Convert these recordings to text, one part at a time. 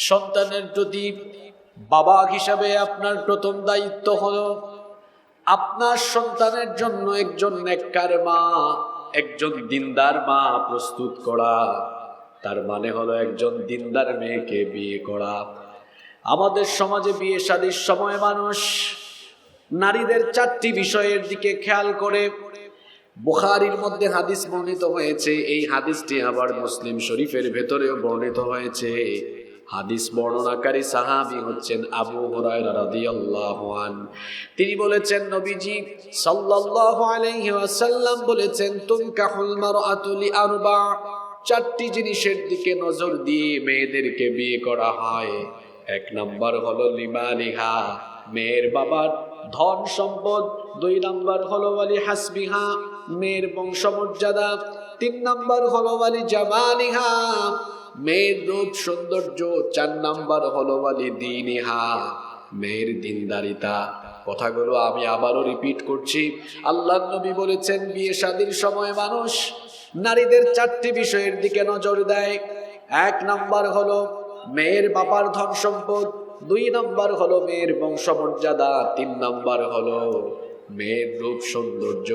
সন্তানের প্রতি বাবা হিসাবে আপনার প্রথম দায়িত্ব হলো আপনার সন্তানের জন্য একজন নেককার মা, একজন দিনদার মা প্রস্তুত করা। তার মানে হলো একজন দিনদার মেয়েকে বিয়ে করা। আমাদের সমাজে বিয়ে শাদীর সময় মানুষ নারীদের 4টি বিষয়ের দিকে খেয়াল করে। বুখারীর মধ্যে হাদিস বর্ণিত হয়েছে, এই হাদিসটি আবার মুসলিম শরীফের ভেতরেও বর্ণিত হয়েছে। হাদিস বর্ণনাকারী সাহাবী হচ্ছেন আবু হুরায়রা রাদিয়াল্লাহু আনহু। তিনি বলেছেন, নবীজি সাল্লাল্লাহু আলাইহি ওয়াসাল্লাম বলেছেন, তুনকাহুল মারআতু লিআরবা, 4টি জিনিসের দিকে নজর দিয়ে মেয়েদেরকে বিয়ে করা হয়। 1 নাম্বার হলো লিমালিহা, মেয়ের বাবার ধন সম্পদ। 2 নাম্বার হলো ওয়ালি হাসবিহা, মেয়ের বংশমর্যাদা। 3 নাম্বার হলো ওয়ালি জামালিহা, মেয়ের রূপ সৌন্দর্য। 4 নাম্বার হলো ওয়ালি দীনিহা, মেয়ের দিনদারিতা। কথাগুলো আমি আবারও রিপিট করছি। আল্লাহর নবী বলেছেন, বিয়ে শাদীর সময় মানুষ নারীদের 4টি বিষয়ের দিকে নজর দেয়। 1 নাম্বার হলো মেয়ের বাবার ধন সম্পদ, 2 নাম্বার হলো মেয়ের বংশমর্যাদা, 3 নাম্বার হলো মেয়ের রূপ সৌন্দর্য,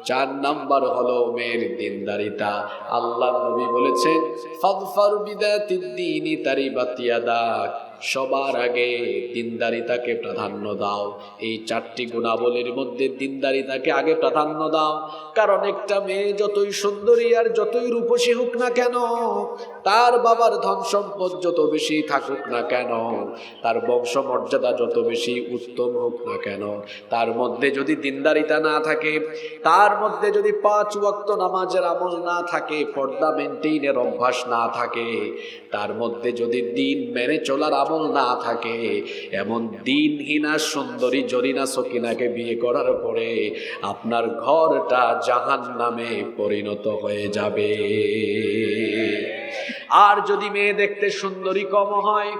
4 নাম্বার হলো মেয়ের দিনদারিতা। আল্লাহর নবী বলেছেন, ফাযফার বিদাতিদ দীনি তারিবাত ইয়াদাক, সবার আগে দিনদারিতাকে প্রাধান্য দাও। এই 4টি গুণাবলীর মধ্যে দিনদারিতাকে আগে প্রাধান্য দাও। কারণ একটা মেয়ে যতই সুন্দরী আর যতই রূপসী হোক না কেন, তার বাবার ধন সম্পদ যত বেশি থাকুক না কেন, তার বংশমর্যাদা যত বেশি উত্তম হোক না কেন, তার মধ্যে যদি দিনদারিতা না থাকে, তার মধ্যে যদি 5 ওয়াক্ত নামাজের আমল না থাকে, পর্দা মেইনটেইনের অভ্যাস না থাকে, তার মধ্যে যদি দিন মেনে চলার আমল না থাকে, এমন দিনহীনা সুন্দরী জরিনা সকিনাকে বিয়ে করার পরে আপনার ঘরটা জাহান্নামে পরিণত হয়ে যাবে। আর যদি মেয়ে দেখতে সুন্দরী কম হয়,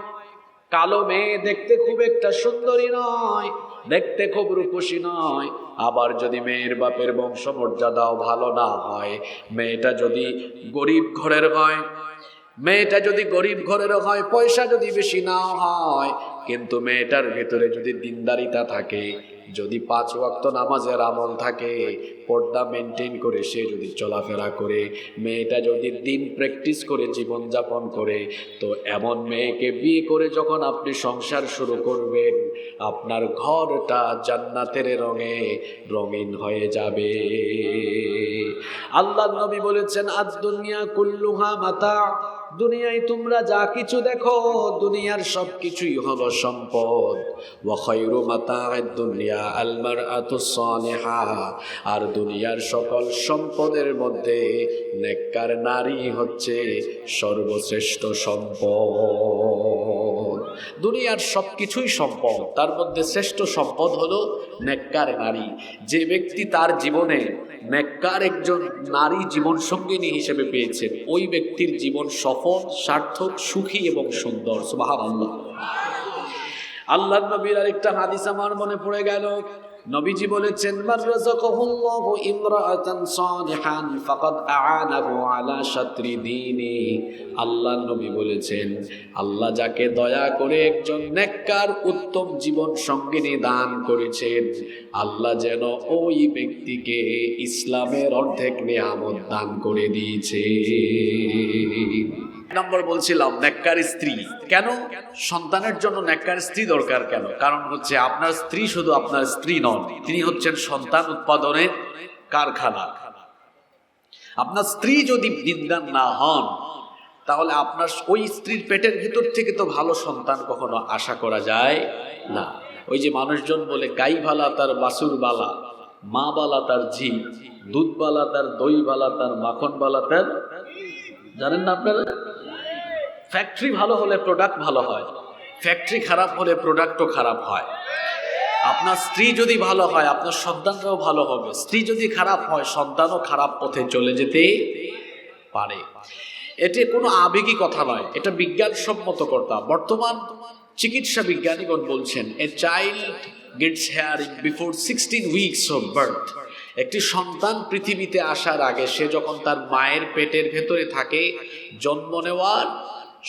কালো মেয়ে দেখতে খুব একটা সুন্দরী নয়, দেখতে খুব রূপসী নয়, আবার যদি মেয়ের বাপের বংশমর্যাদাও ভালো না হয়, মেয়েটা যদি গরিব ঘরের হয়, মেয়েটা যদি গরিব ঘরের হয়, পয়সা যদি বেশি না হয়, কিন্তু মেয়েটার ভেতরে যদি দিনদারিতা থাকে, যদি 5 ওয়াক্ত নামাজের আমল থাকে, পর্দা মেনটেন করে সে যদি চলাফেরা করে, মেয়েটা যদি দিন প্র্যাকটিস করে জীবনযাপন করে, তো এমন মেয়েকে বিয়ে করে যখন আপনি সংসার শুরু করবেন, আপনার ঘরটা জান্নাতের রঙে রঙিন হয়ে যাবে। আল্লাহর নবী বলেছেন, আদ দুনিয়া কুল্লুহা মাতা, দুনিয়ায় তোমরা যা কিছু দেখো, দুনিয়ার সব কিছুই হলো সম্পদ। ওয়া খায়রু মাতা'আদ দুনিয়া আল মারআতুস সালিহা, আর দুনিয়ার সকল সম্পদের মধ্যে নেককার নারী হচ্ছে সর্বশ্রেষ্ঠ সম্পদ। দুনিয়ার সব কিছুই সম্পদ, তার মধ্যে শ্রেষ্ঠ সম্পদ হলো নেককার নারী। যে ব্যক্তি তার জীবনে নেককার একজন নারী জীবন সঙ্গিনী হিসেবে পেয়েছেন, ওই ব্যক্তির জীবন সফল, সার্থক, সুখী এবং সুন্দর। সুবহানাল্লাহ। আল্লাহর নবীর আরেকটা হাদিস আমার মনে পড়ে গেল। নবীজি বলেছেন, মান রাযাকাহুল্লাহু ইমরাআতান সালিহান ফাকাদ আ'আনাহু আলা শাতরি দীনি। আল্লাহর নবী বলেছেন, আল্লাহ যাকে দয়া করে একজন নেককার উত্তম জীবন সঙ্গিনী দান করেছেন, আল্লাহ যেন ওই ব্যক্তিকে ইসলামের অর্ধেক নিয়ামত দান করে দিয়েছে। নম্বর বলছিলাম নেককার স্ত্রী। কেন সন্তানের জন্য নেককার স্ত্রী দরকার? কেন? কারণ হচ্ছে আপনার স্ত্রী শুধু আপনার স্ত্রী নন, তিনি হচ্ছেন সন্তান উৎপাদনের কারখানা। আপনার স্ত্রী যদি দিনদার না হন, তাহলে আপনার ওই স্ত্রীর পেটের ভিতর থেকে তো ভালো সন্তান কখনো আশা করা যায় না। ওই যে মানুষজন বলে, গাই বালা তার বাছুর বালা, মা বালা তার ঝি, দুধ বালা তার দই বালা, তার মাখন বালা তার, জানেন না আপনারা? ফ্যাক্টরি ভালো হলে প্রোডাক্ট ভালো হয়, ফ্যাক্টরি খারাপ হলে প্রোডাক্টও খারাপ হয়। আপনার স্ত্রী যদি ভালো হয়, আপনার সন্তানরাও ভালো হবে। স্ত্রী যদি খারাপ হয়, সন্তানও খারাপ পথে চলে যেতে পারে। এটি কোনো আবেগী কথা নয়, এটা বিজ্ঞানসম্মত কথা। বর্তমান চিকিৎসা বিজ্ঞানীগণ বলছেন, a child gets hearing before 16 weeks of birth. একটি সন্তান পৃথিবীতে আসার আগে, সে যখন তার মায়ের পেটের ভেতরে থাকে, জন্ম নেওয়ার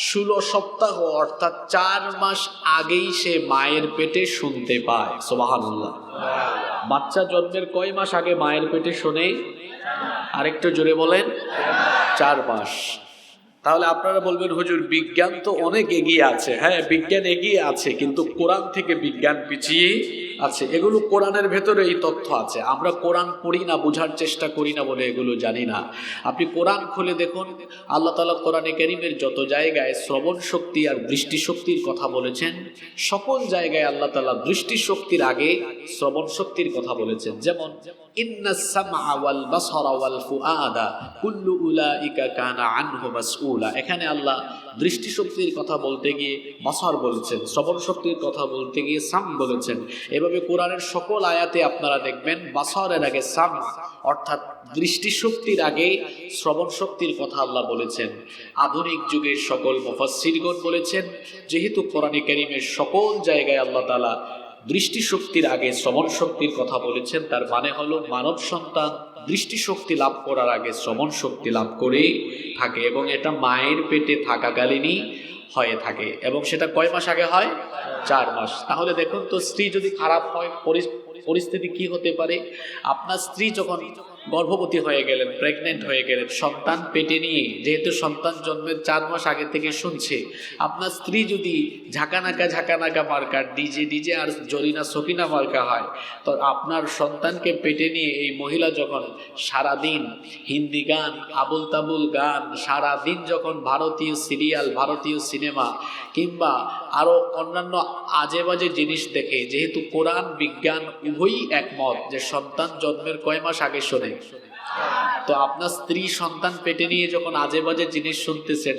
16 সপ্তাহ অর্থাৎ 4 মাস আগেই সে মায়ের পেটে শুনতে পায়। সুবহানাল্লাহ। বাচ্চা জন্মের কয় মাস আগে মায়ের পেটে শোনে? আরেকটু জোরে বলেন। 4 মাস। তাহলে আপনারা বলবেন হুজুর বিজ্ঞান তো অনেক এগিয়ে আছে। হ্যাঁ, বিজ্ঞান এগিয়ে আছে, কিন্তু কোরআন থেকে বিজ্ঞান পিছিয়ে আছে। এগুলো কোরআনের ভেতরে এই তথ্য আছে। আমরা কোরআন পড়ি না, বোঝার চেষ্টা করি না বলে এগুলো জানি না। আপনি কোরআন খুলে দেখুন, আল্লাহ তাআলা কোরআনে কারীমের যত জায়গায় শ্রবণ শক্তি আর দৃষ্টিশক্তির কথা বলেছেন, সকল জায়গায় আল্লাহ তাআলা দৃষ্টিশক্তির আগে শ্রবণ শক্তির কথা বলেছেন। যেমন ইন্নাস সামআ ওয়াল বাসারা ওয়াল ফুআদা কুল্লু উলাইকা কানা আনহু মাসউলা। এখানে আল্লাহ দৃষ্টিশক্তির কথা বলতে গিয়ে বাসার বলেছেন, শ্রবণ শক্তির কথা বলতে গিয়ে সাম বলেছেন। এভাবে কোরআনের সকল আয়াতে আপনারা দেখবেন বাসারের আগে সাম অর্থাৎ দৃষ্টিশক্তির আগে শ্রবণ শক্তির কথা আল্লাহ বলেছেন। আধুনিক যুগের সকল মুফাসসিরগণ বলেছেন, যেহেতু কোরআনে কারীমের সকল জায়গায় আল্লাহ তাআলা দৃষ্টিশক্তির আগে শ্রবণ শক্তির কথা বলেছেন, তার মানে হলো মানব সন্তান দৃষ্টিশক্তি লাভ করার আগে শ্রবণ শক্তি লাভ করে থাকে, এবং এটা মায়ের পেটে থাকাকালীনই হয়ে থাকে। এবং সেটা কয় মাস আগে হয়? 4 মাস। তাহলে দেখুন তো, স্ত্রী যদি খারাপ হয় পরিস্থিতি কি হতে পারে? আপনার স্ত্রী যখন গর্ভবতী হয়ে গেলেন, প্রেগনেন্ট হয়ে গেলেন, সন্তান পেটে নিয়ে, যেহেতু সন্তান জন্মের 4 মাস আগে থেকে শুনছে, আপনার স্ত্রী যদি ঝাঁকানাকা মার্কা ডিজে আর জরিনা সকিনা মার্কা হয়, তো আপনার সন্তানকে পেটে নিয়ে এই মহিলা যখন সারাদিন হিন্দি গান, আবুল তাবুল গান, সারাদিন যখন ভারতীয় সিরিয়াল, ভারতীয় সিনেমা কিংবা আরো অন্যান্য আজে বাজে জিনিস দেখে, যেহেতু কোরআন বিজ্ঞান উভয়ই একমত যে সন্তান জন্মের কয় মাস আগে শোনে, তো আপনার স্ত্রী সন্তান পেটে নিয়ে যখন আজে বাজে জিনিস শুনতেছেন,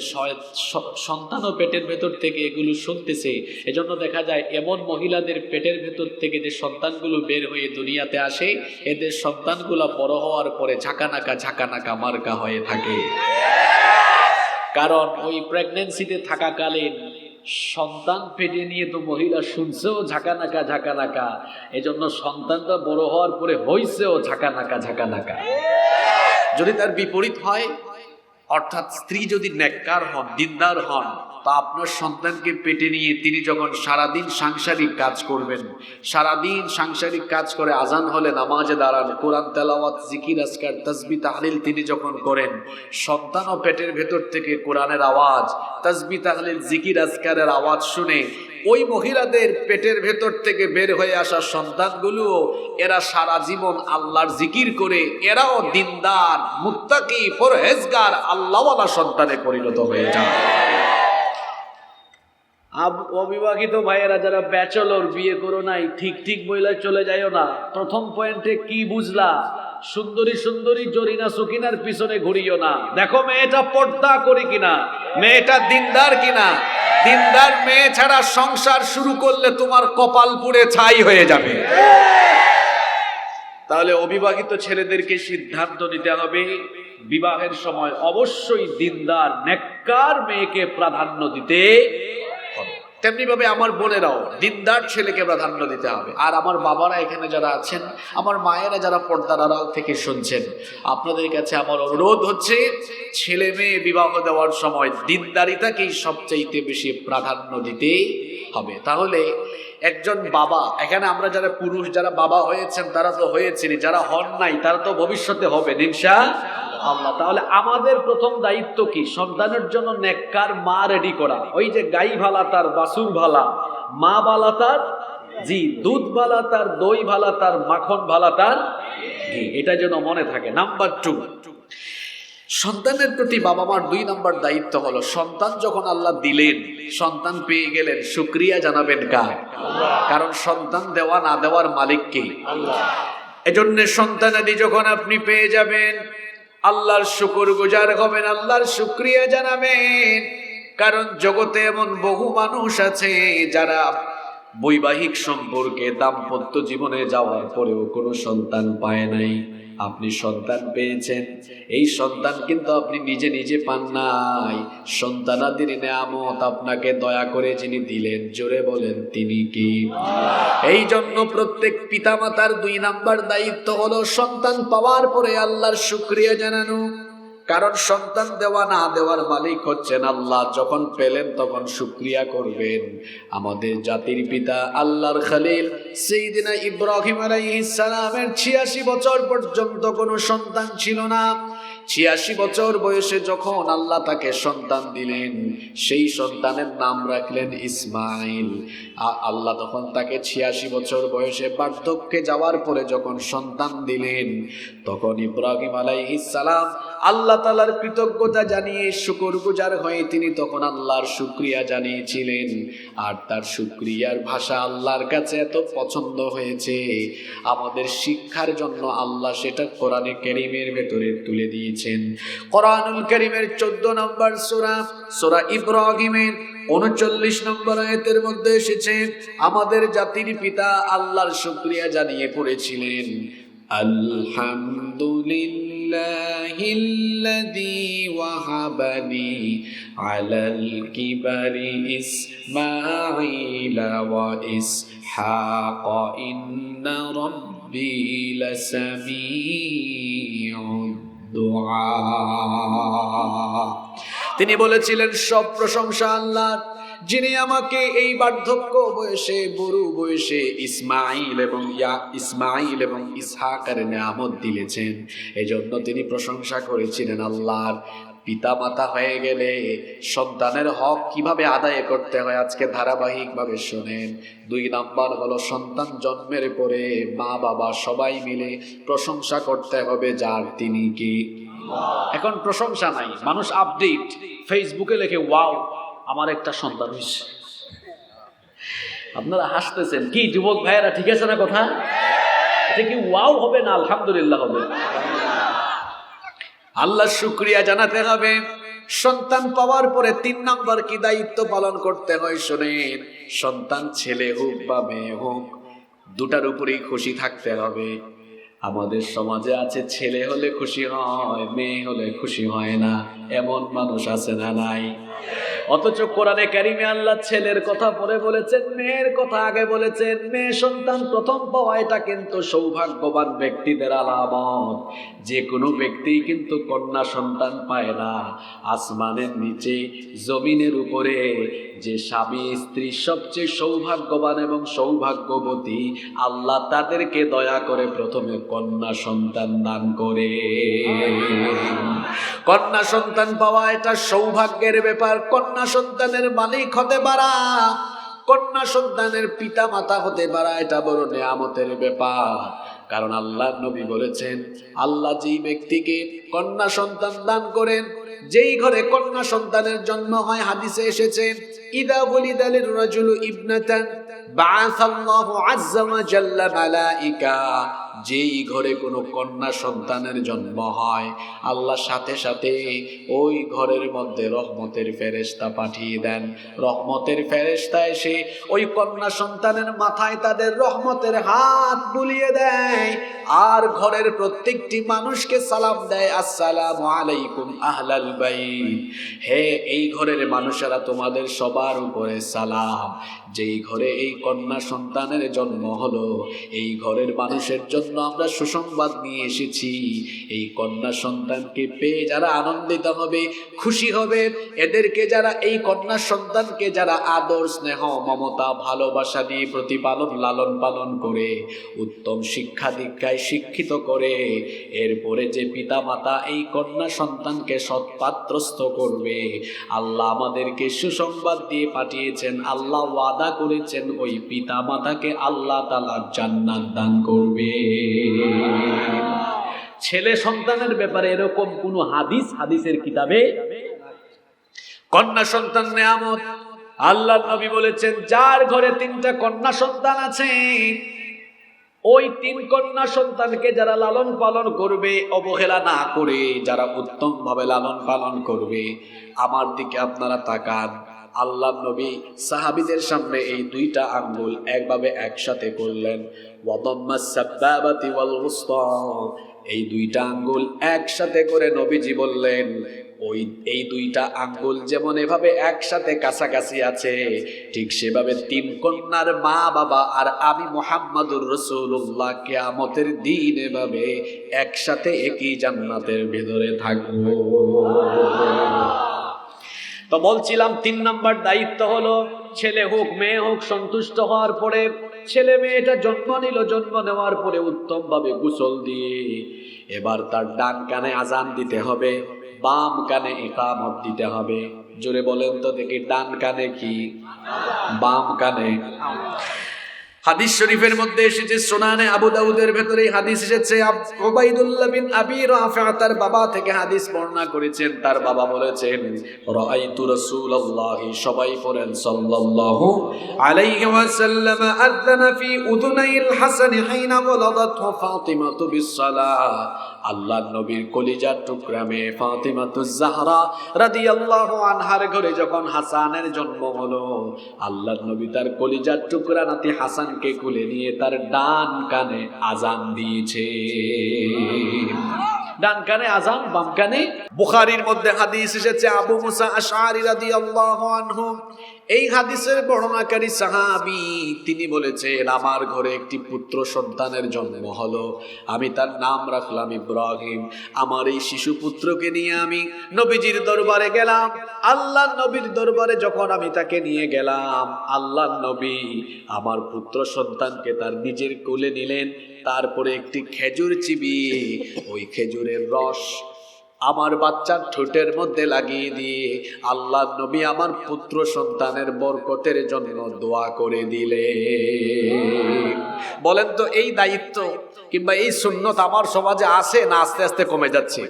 সন্তানও পেটের ভেতর থেকে এগুলো শুনতেছে। এজন্য দেখা যায় এমন মহিলাদের পেটের ভেতর থেকে যে সন্তানগুলো বের হয়ে দুনিয়াতে আসে, এদের সন্তানগুলো বড় হওয়ার পরে ঝাঁকানাকা মার্কা হয়ে থাকে। কারণ ওই প্রেগন্যান্সিতে থাকাকালীন সন্তান পেটে নিয়ে তো মহিলা শুনছেও ঝাঁকানাকা, এজন্য সন্তানটা বড় হওয়ার পরে হইছেও ঝাঁকানাকা। যদি তার বিপরীত হয়, অর্থাৎ স্ত্রী যদি নেককার হন, দিনদার হন, তা আপনার সন্তানকে পেটে নিয়ে তিনি যখন সারাদিন সাংসারিক কাজ করবেন, সারাদিন সাংসারিক কাজ করে আজান হলে নামাজে দাঁড়ান, কোরআন তেলাওয়াত, জিকির আজকার, তাসবিহ তাহলিল তিনি যখন করেন, সন্তানও পেটের ভেতর থেকে কোরআনের আওয়াজ, তাসবিহ তাহলিল, জিকির আজকারের আওয়াজ শুনে ওই মহিলাদের পেটের ভেতর থেকে বের হয়ে আসা সন্তানগুলোও এরা সারা জীবন আল্লাহর জিকির করে এরাও দিনদার, মুত্তাকি, পরহেজগার, আল্লাহওয়ালা সন্তানে পরিণত হয়ে যায়। অবিবাহিত ভাইয়েরা যারা ব্যাচেলর, বিয়ে করো নাই, ঠিক বইলায় চলে যাইও না। প্রথম পয়েন্টে কি বুঝলা? সুন্দরী জরিনা সকিনার পিছনে ঘুরিও না। দেখো মেয়েটা পর্দা করে কিনা, মেয়েটা দিনদার কিনা। দিনদার মেয়ে ছাড়া সংসার শুরু করলে তোমার কপাল পুড়ে ছাই হয়ে যাবে। তাহলে অবিবাহিত ছেলেদেরকে সিদ্ধান্ত নিতে হবে, বিবাহের সময় অবশ্যই দিনদার, নেককার মেয়েকে প্রাধান্য দিতে হবে। তেমনি ভাবে আমার বোনেরাও দিনদার ছেলেকে প্রাধান্য দিতে হবে। আর আমার বাবারা এখানে যারা আছেন, আমার মায়েরা যারা পর্দার আড়াল থেকে শুনছেন, আপনাদের কাছে আমার অনুরোধ হচ্ছে, ছেলে মেয়ে বিবাহ দেওয়ার সময় দিনদারিতাকেই সবচাইতে বেশি প্রাধান্য দিতে হবে। তাহলে একজন বাবা, এখানে আমরা যারা পুরুষ যারা বাবা হয়েছেন তারা তো হয়েছেন, যারা হন নাই তারা তো ভবিষ্যতে হবে ইনশাআল্লাহ। তাহলে আমাদের প্রথম দায়িত্ব কি? সন্তানের জন্য নেককার মা রেডি করা। ওই যে গাই ভালা তার বাছুর ভালা, মা ভালা তার দুধ ভালা তার, দই ভালা তার, মাখন ভালা তার ঘি, এটা যেন মনে থাকে। নাম্বার 2, সন্তানের প্রতি বাবা মার 2 নম্বর দায়িত্ব হলো, সন্তান যখন আল্লাহ দিলেন, সন্তান পেয়ে গেলেন, শুকরিয়া জানাবেন কার? কারণ সন্তান দেওয়া না দেওয়ার মালিক কে? এজন্য সন্তানাদি যখন আপনি পেয়ে যাবেন, আল্লাহর শুকরগুজার হবেন, আল্লাহর শুকরিয়া জানাবেন। কারণ জগতে এমন বহু মানুষ আছে যারা বৈবাহিক সম্পর্কে, দাম্পত্য জীবনে যাওয়ার পরেও কোনো সন্তান পায় নাই। আপনি সন্তান পেয়েছেন, এই সন্তান কিন্তু আপনি নিজে পান নাই। সন্তানাদির নেয়ামত আপনাকে দয়া করে যিনি দিলেন, জোরে বলেন তিনি কি? এই জন্য প্রত্যেক পিতামাতার 2 নাম্বার দায়িত্ব হলো সন্তান পাওয়ার পরে আল্লাহর শুকরিয়া জানানো। কারণ সন্তান দেওয়া না দেওয়ার মালিক হচ্ছেন আল্লাহ। যখন পেলেন তখন শুকরিয়া করবেন। আমাদের জাতির পিতা আল্লাহর খলিল সাইয়্যিদিনা ইব্রাহিম আলাইহিস সালামের ৮৬ বছর পর্যন্ত কোনো সন্তান ছিল না। ৮৬ বছর বয়সে যখন আল্লাহ তাকে সন্তান দিলেন, সেই সন্তানের নাম রাখলেন ইসমাইল। আল্লাহ তখন তাকে ৮৬ বছর বয়সে বার্ধক্যে যাওয়ার পরে যখন সন্তান দিলেন, তখন ইব্রাহিম আলাইহিস সালাম আল্লাহ তাআলার কৃতজ্ঞতা জানিয়ে শুকরগুজার হয়ে তিনি তখন আল্লাহর শুকরিয়া জানিয়েছিলেন। আর তার শুকরিয়ার ভাষা আল্লাহর কাছে এত পছন্দ হয়েছে, আমাদের শিক্ষার জন্য আল্লাহ সেটা কোরআনে কারীমের ভেতরে তুলে দিয়েছেন। কোরআনুল কারীমের 14 নম্বর সূরা ইব্রাহিমের ৩৯ নম্বর আয়াতের মধ্যে এসেছে, আমাদের জাতির পিতা আল্লাহর শুকরিয়া জানিয়ে পড়েছিলেন, আলহামদুলিল্লাহিল্লাযী ওয়াহাবানি আলাল কিবারি ইসমাঈলা ওয়া ইসহাক ইন্না রাব্বী লাসামিউদ দুআ। তিনি বলেছিলেন সব প্রশংসা আল্লাহর, যিনি আমাকে এই বার্ধক্য বয়সে, বুড়ো বয়সে ইসমাইল এবং ইসহাকের নিয়ামত দিয়েছেন। এজন্য তিনি প্রশংসা করেছিলেন আল্লাহর। পিতা মাতা হয়ে গেলে সন্তানের হক কিভাবে আদায় করতে হয় আজকে ধারাবাহিকভাবে শোনেন। 2 নাম্বার হলো, সন্তান জন্মের পরে মা বাবা সবাই মিলে প্রশংসা করতে হবে যার, তিনি কি? এখন প্রশংসা নাই, মানুষ আপডেট ফেসবুকে লেখে ওয়াও আমার একটা সন্তান হয়েছে। আপনারা হাসতেছেন কি যুবক ভাইয়েরা, ঠিক আছে না কথা? এটা কি ওয়াও হবে না আলহামদুলিল্লাহ হবে? আল্লাহর শুকরিয়া জানাতে হবে। সন্তান পাওয়ার পরে 3 নাম্বার কি দায়িত্ব পালন করতে হয় শোনেন। সন্তান ছেলে হোক বা মেয়ে হোক, দুটার উপরেই খুশি থাকতে হবে। আমাদের সমাজে আছে ছেলে হলে খুশি হয়, মেয়ে হলে খুশি হয় না, এমন মানুষ আছে না নাই? অথচ কোরআনে কারিমে আল্লাহ ছেলের কথা পরে বলেছেন, মেয়ের কথা আগে বলেছেন। মেয়ে সন্তান প্রথম পাওয়া এটা কিন্তু সৌভাগ্যবান ব্যক্তিদের আলামত। যে কোনো ব্যক্তি কিন্তু কন্যা সন্তান পায় না। আসমানের নিচে জমিনের উপরে যে স্বামী স্ত্রী সবচেয়ে সৌভাগ্যবান এবং সৌভাগ্যবতী, আল্লাহ তাদেরকে দয়া করে প্রথমে কন্যা সন্তান দান করে। কন্যা সন্তান পাওয়া এটা সৌভাগ্যের ব্যাপার। কন্যা সন্তানের মালিক হতে পারা, কন্যা সন্তানের পিতা মাতা হতে পারা, এটা বড় নিয়ামতের ব্যাপার। কারণ আল্লাহর নবী বলেছেন, আল্লাহ যেই ব্যক্তিকে কন্যা সন্তান দান করেন, যেই ঘরে কন্যা সন্তানের জন্ম হয়, হাদিসে এসেছে, ইদা ওয়ালিদা লির-রাজুলু ইবনাতান বাআসাল্লাহু আযজা ওয়া জাল্লা মালাইকা। যেই ঘরে কোনো কন্যা সন্তানের জন্ম হয়, আল্লাহ সাথে সাথে ওই ঘরের মধ্যে রহমতের ফেরেশতা পাঠিয়ে দেন। রহমতের ফেরেশতা এসে ওই কন্যা সন্তানের মাথায় তাদের রহমতের হাত বুলিয়ে দেয়, আর ঘরের প্রত্যেকটি মানুষকে সালাম দেয়, আসসালামু আলাইকুম আহলাল বাইত। হে এই ঘরের মানুষেরা, তোমাদের সবার উপরে সালাম। যেই ঘরে এই কন্যা সন্তানের জন্ম হলো, এই ঘরের মানুষের জন্য আমরা সুসংবাদ নিয়ে এসেছি। এই কন্যা সন্তানকে পেয়ে যারা আনন্দিত হবে, খুশি হবে, এদেরকে যারা, এই কন্যা সন্তানকে যারা আদর স্নেহ মমতা ভালোবাসা দিয়ে প্রতিপালন লালন পালন করে উত্তম শিক্ষা দীক্ষায় শিক্ষিত করে, এরপরে যে পিতা মাতা এই কন্যা সন্তানকে সৎপাত্রস্থ করবে, আল্লাহ আমাদেরকে সুসংবাদ দিয়ে পাঠিয়েছেন। আল্লাহ ওয়াদা করেছেন ওই পিতা মাতাকে আল্লাহ তাআলা জান্নাত দান করবে। ছেলে সন্তানের ব্যাপারে এরকম কোন হাদিসের কিতাবে? কন্যা সন্তান নিয়ামত। আল্লাহর নবী বলেছেন, যার ঘরে 3টা কন্যা সন্তান আছে, ওই 3 কন্যা সন্তানকে যারা লালন পালন করবে, অবহেলা না করে যারা উত্তম ভাবে লালন পালন করবে, আমার দিকে আপনারা তাকান। আল্লাহর নবী সাহাবীদের সামনে এই 2টা আঙ্গুল একভাবে একসাথে করলেন, ওয়াদাম্মাস সাবাবাতি ওয়াল উসতা। এই 2টা আঙ্গুল একসাথে করে নবীজি বললেন, ওই এই দুইটা আঙ্গুল যেমন এভাবে একসাথে কাছাকাছি আছে, ঠিক সেভাবে তিন কন্যার মা বাবা আর আমি মুহাম্মাদুর রাসূলুল্লাহ কিয়ামতের দিন এভাবে একসাথে একই জান্নাতের ভিতরে থাকবো। তো বলছিলাম ৩ নাম্বার দায়িত্ব হলো ছেলে হোক মেয়ে হোক সন্তুষ্ট হওয়ার পরে, ছেলে মেয়েটা জন্ম নিল, জন্ম নেওয়ার পরে উত্তম ভাবে গোসল দিয়ে এবার তার ডান কানে আজান দিতে হবে, বাম কানে ইকামত দিতে হবে। জোরে বলেন তো দেখি, ডান কানে কি, বাম কানে। হাদিস শরীফের মধ্যে এসেছে, সুনানে আবু দাউদের ভেতরে হাদিস এসেছে, উবাইদুল্লাহ বিন আবি রাফি তার বাবা থেকে হাদিস বর্ণনা করেছেন। তার বাবা বলেছেন, রাআইতু রাসূলুল্লাহি, সবাই পড়েন সাল্লাল্লাহু আলাইহি ওয়াসাল্লাম, আযানা ফি উযুনাইল হাসান হিনা ওয়ালাদাতহু ফাতিমাতু বিসসালাহ। আল্লাহর নবীর কলিজার টুকরা মেয়ে ফাতিমাতুজ জাহরা রাদিয়াল্লাহু আনহার ঘরে যখন হাসানের জন্ম হলো, আল্লাহর নবী তার কলিজার টুকরা নাতি হাসানকে কোলে নিয়ে তার ডান কানে আজান দিয়েছে। ডান কানে আজান, বাম কানে। বুখারীর মধ্যে হাদিস এসেছে, আবু মুসা আশআরী রাদিয়াল্লাহু আনহু, এই হাদিসের বর্ণনাকারী সাহাবী, তিনি বলেছেন, আমার ঘরে একটি পুত্র সন্তানের জন্ম হলো, আমি তার নাম রাখলাম ইব্রাহিম। আমার এই শিশু পুত্রকে নিয়ে আমি নবীজির দরবারে গেলাম। আল্লাহর নবীর দরবারে যখন আমি তাকে নিয়ে গেলাম, আল্লাহর নবী আমার পুত্র সন্তানকে তার নিজের কোলে নিলেন। তারপরে একটি খেজুর চিবিয়ে ওই খেজুরের রস আমার বাচ্চার ঠোঁটের মধ্যে লাগিয়ে দিয়ে আল্লাহর নবী আমার পুত্র সন্তানের বরকতের জন্য দোয়া করে দিলে। বলেন তো, এই দায়িত্ব কিংবা এই সুন্নত আমার সমাজে আছে না আস্তে আস্তে কমে যাচ্ছে?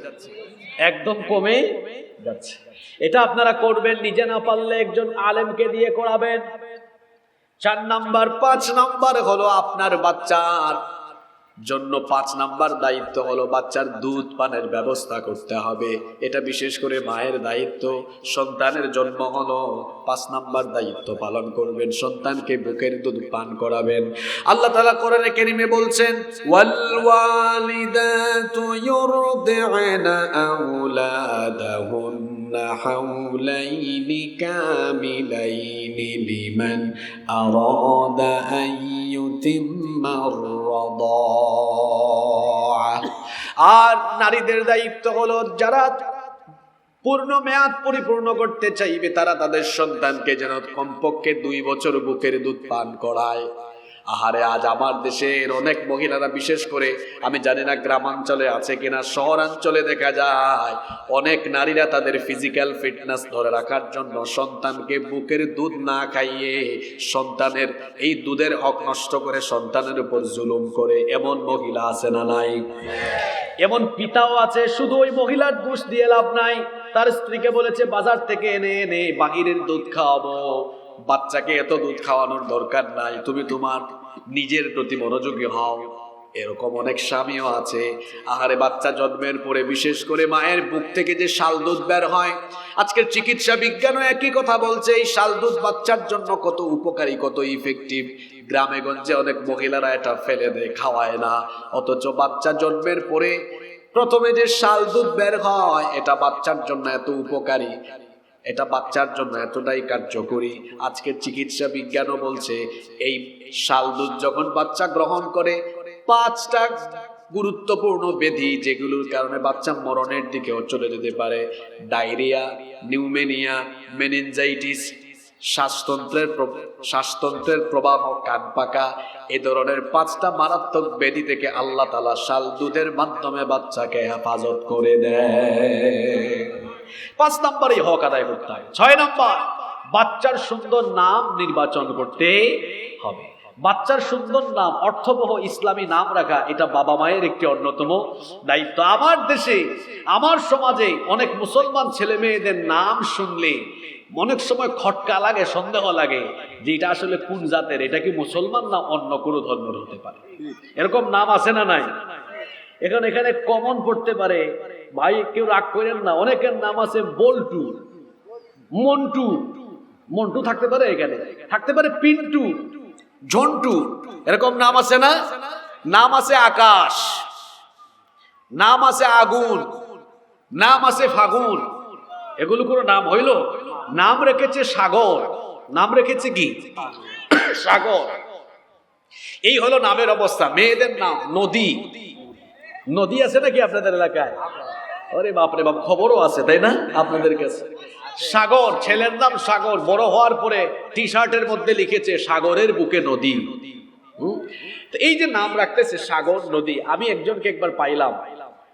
একদম কমে যাচ্ছে। এটা আপনারা করবেন, নিজে না পারলে একজন আলেমকে দিয়ে করাবেন। 4 নাম্বার, 5 নাম্বার হলো আপনার বাচ্চার জন্য 5 নাম্বার দায়িত্ব হলো বাচ্চার দুধ পানের ব্যবস্থা করতে হবে। এটা বিশেষ করে মায়ের দায়িত্ব। সন্তানের জন্ম হলো, 5 নাম্বার দায়িত্ব পালন করবেন, সন্তানকে বুকের দুধ পান করাবেন। আল্লাহ তাআলা কোরআনে কারীমে বলছেন, ওয়াল ওয়ালিদাতু ইউরদি'না আওলাদাহুন্না হাওলাইনি কামিলাইনি লিমান আরাদা আন ইউতিম্মা আর নারীদের দায়িত্ব হলো, যারা পূর্ণ মেয়াদ পরিপূর্ণ করতে চাইবে তারা তাদের সন্তানকে যেন কমপক্ষে 2 বছর বুকের দুধ পান করায়। আহারে, আজ আমার দেশের অনেক মহিলারা, বিশেষ করে আমি জানি না গ্রামাঞ্চলে আছে কিনা, শহরাঞ্চলে দেখা যায় অনেক নারীরা তাদের ফিজিক্যাল ফিটনেস ধরে রাখার জন্য সন্তানকে বুকের দুধ না খাইয়ে সন্তানের এই দুধের হক নষ্ট করে সন্তানের উপর জুলুম করে। এমন মহিলা আছে না নাই? এমন পিতাও আছে। শুধু ওই মহিলার দোষ দিয়ে লাভ নাই, তার স্ত্রীকে বলেছে বাজার থেকে এনে এনে বাহিরের দুধ খাওয়াবো, বাচ্চাকে এত দুধ খাওয়ানোর দরকার নাই, তুমি তোমার নিজের প্রতি মনোযোগী হও। এরকম অনেক স্বামীও আছে। আহারে, বাচ্চা জন্মের পরে বিশেষ করে মায়ের বুক থেকে যে শাল দুধ বের হয়, আজকের চিকিৎসা বিজ্ঞানও একই কথা বলছে, এই শাল দুধ বাচ্চার জন্য কত উপকারী, কত ইফেক্টিভ। গ্রামে গঞ্জে অনেক মহিলারা এটা ফেলে দেয়, খাওয়ায় না, অথচ বাচ্চা জন্মের পরে প্রথমে যে শাল দুধ বের হয় এটা বাচ্চার জন্য এত উপকারী, এটা বাচ্চার জন্য এতটাই কার্যকরী। আজকের চিকিৎসা বিজ্ঞানও বলছে এই শাল দুধ যখন বাচ্চা গ্রহণ করে, 5টা গুরুত্বপূর্ণ ব্যাধি যেগুলোর কারণে বাচ্চা মরণের দিকেও চলে যেতে পারে, ডায়রিয়া, নিউমোনিয়া, মেনিনজাইটিস, শ্বাসতন্ত্রের প্রবাহ, কান পাকা, এই ধরনের 5টা মারাত্মক ব্যাধি থেকে আল্লাহ তাআলা শাল দুধের মাধ্যমে বাচ্চাকে হেফাজত করে দেয়। 5 নম্বরে হক আদায় করতে হবে। 6 নম্বর, বাচ্চার সুন্দর নাম নির্বাচন করতে হবে। বাচ্চার সুন্দর নাম, অর্থবহ ইসলামী নাম রাখা, এটা বাবা মায়ের একটি অন্যতম দায়িত্ব। আমার দেশে, আমার সমাজে অনেক মুসলমান ছেলে মেয়েদের নাম শুনলে অনেক সময় খটকা লাগে, সন্দেহ লাগে যে এটা আসলে কোন জাতের, এটা কি মুসলমান না অন্য কোনো ধর্মের হতে পারে। এরকম নাম আছে না নাই? এখানে কমন পড়তে পারে, ভাই কেউ রাগ করেন না, অনেকের নাম আছে বল্টু, মন্টু, মন্টু থাকতে পারে, এখানে থাকতে পারে পিন্টু, ঝন্টু, এরকম নাম আছে না? নাম আছে আকাশ, নাম আছে আগুন, নাম আছে ফাগুন, এগুলো কোনো নাম হইল? নাম রেখেছে সাগর, নাম রেখেছে কি? সাগর। এই হলো নামের অবস্থা। মেয়েদের নাম নদী। নদী আছে নাকি আপনাদের এলাকায়? আরে বাপরে বাপ, খবরও আছে তাই না আপনাদের কাছে? সাগর, ছেলের নাম সাগর। বড় হওয়ার পরে টি শার্টের মধ্যে লিখেছে সাগরের বুকে নদী। তো এই যে নাম রাখতেছে সাগর, নদী। আমি একজনকে একবার পাইলাম,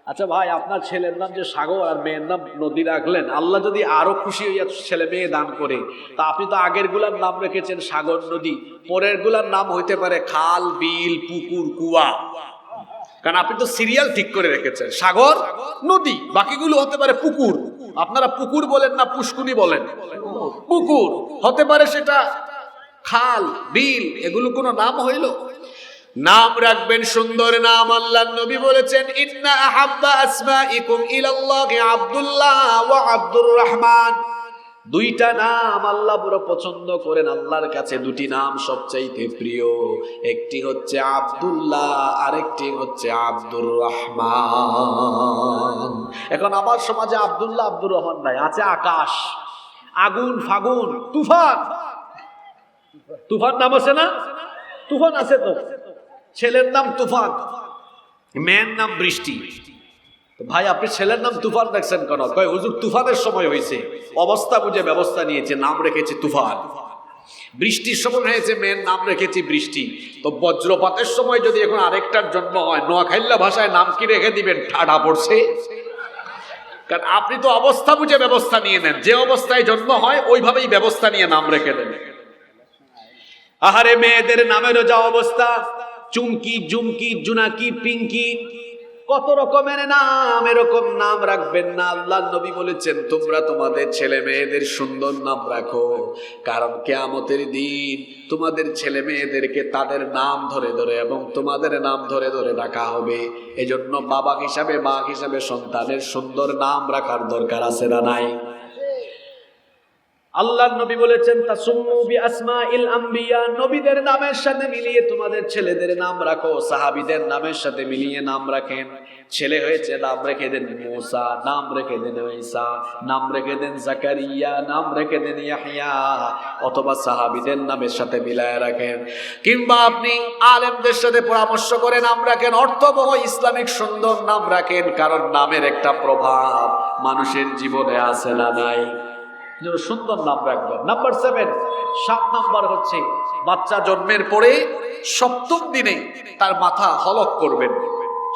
আচ্ছা ভাই, আপনার ছেলের নাম যে সাগর আর মেয়ের নাম নদী রাখলেন, আল্লাহ যদি আরো খুশি হইয়া ছেলে মেয়ে দান করে, তা আপনি তো আগের গুলার নাম রেখেছেন সাগর, নদী, পরের গুলার নাম হইতে পারে খাল, বিল, পুকুর, কুয়া। কারণ আপনি তো সিরিয়াল ঠিক করে রেখেছেন সাগর, নদী, বাকিগুলো হতে পারে পুকুর। আপনারা পুকুর বলেন না পুষ্কুনি বলেন? পুকুর হতে পারে, সেটা খাল, বিল, এগুলো কোনো নাম হইল? নাম রাখবেন সুন্দর নাম। আল্লাহর নবী বলেছেন, ইন্না আহাব্বা আসমাইকুম ইলাল্লাহি আব্দুল্লাহ ওয়া আব্দুর রহমান। দুইটা নাম আল্লাহ বড় পছন্দ করেন। আল্লাহর কাছে দুটি নাম সবচাইতে প্রিয়। একটি হচ্ছে আব্দুল্লাহ, আরেকটি হচ্ছে আব্দুর রহমান। এখন আমার সমাজে আব্দুল্লাহ, আব্দুর রহমান নাই, আছে আকাশ, আগুন, ফাগুন, তুফান। তুফান নাম আছে না? তুফান আছে তো। ছেলের নাম তুফান, মেয়ের নাম বৃষ্টি। ভাই, আপনি ছেলের নাম তুফান রাখছেন কেন? কয় হুজুর তুফানের সময় হয়েছে, অবস্থা বুঝে ব্যবস্থা নিয়েছে, নাম রেখেছে তুফান। বৃষ্টির সময় হয়েছে, মেয়ের নাম রেখেছি বৃষ্টি। তো বজ্রপাতের সময় যদি এখন আরেকটার জন্ম হয়, নোয়াখাইল্লা ভাষায় নাম কি রেখে দিবেন? ঠাডা পড়ছে। কারণ আপনি তো অবস্থা বুঝে ব্যবস্থা নিয়ে নেন, যে অবস্থায় জন্ম হয় ওইভাবেই ব্যবস্থা নিয়ে নাম রেখে দেন। আহারে, মেয়েদের নামেরও যা অবস্থা, চুমকি, জুমকি, জুনাকি, পিঙ্কি, কত রকমের নাম। এরকম নাম রাখবেন না। আল্লাহর নবী বলেছেন, তোমরা তোমাদের ছেলে মেয়েদের সুন্দর নাম রাখো, কারণ কিয়ামতের দিন তোমাদের ছেলে মেয়েদেরকে তাদের নাম ধরে ধরে এবং তোমাদের নাম ধরে ধরে ডাকা হবে। এজন্য বাবা হিসাবে, মা হিসাবে সন্তানের সুন্দর নাম রাখার দরকার আছে না নাই? আল্লাহর নবী বলেছেন, তাসুম্মু বিআসমাইল আম্বিয়া, নবীদের নামের সাথে মিলিয়ে তোমাদের ছেলেদের নাম রাখো, সাহাবীদের নামের সাথে মিলিয়ে নাম রাখেন। ছেলে হয়েছে, নাম রেখে দেন মুসা, নাম রেখে দেন ঈসা, নাম রেখে দেন জাকারিয়া, নাম রেখে দেন ইয়াহইয়া, অথবা সাহাবীদের নামের সাথে মিলায় রাখেন। কিংবা আপনি আলেমদের সাথে পরামর্শ করে নাম রাখেন, অর্থবহ ইসলামিক সুন্দর নাম রাখেন, কারণ নামের একটা প্রভাব মানুষের জীবনে আছে না নাই? সুন্দর নাম রাখবেন। নাম্বার 7, 7 নাম্বার হচ্ছে, বাচ্চা জন্মের পরে 7ম দিনে তার মাথা হলক করবেন।